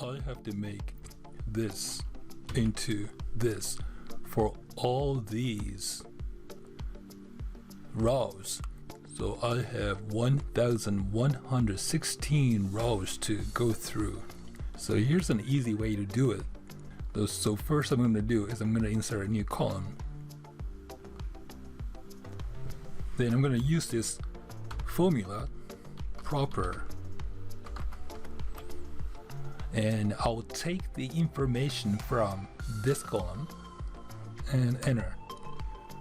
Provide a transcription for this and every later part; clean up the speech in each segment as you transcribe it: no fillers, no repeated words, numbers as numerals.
I have to make this into this for all these rows. So I have 1116 rows to go through. So here's an easy way to do it. So first I'm going to do is I'm going to insert a new column. Then I'm going to use this formula proper, and I'll take the information from this column and enter.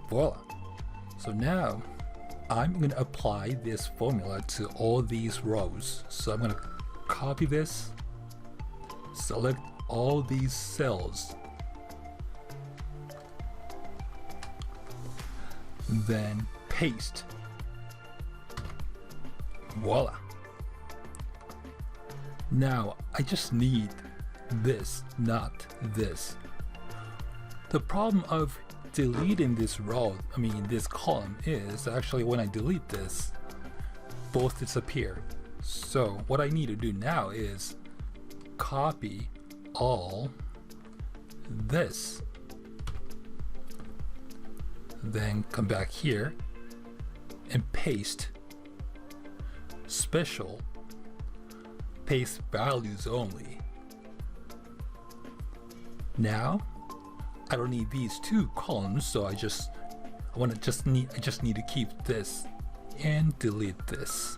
Voila. So now I'm going to apply this formula to all these rows. So I'm going to copy this, select all these cells, then paste. Voila. Now I just need this, not this. The problem of deleting this row, this column, is actually when I delete this, both disappear. So what I need to do now is copy all this, then come back here and paste special, paste values only. Now I don't need these two columns, so I just need to keep this and delete this.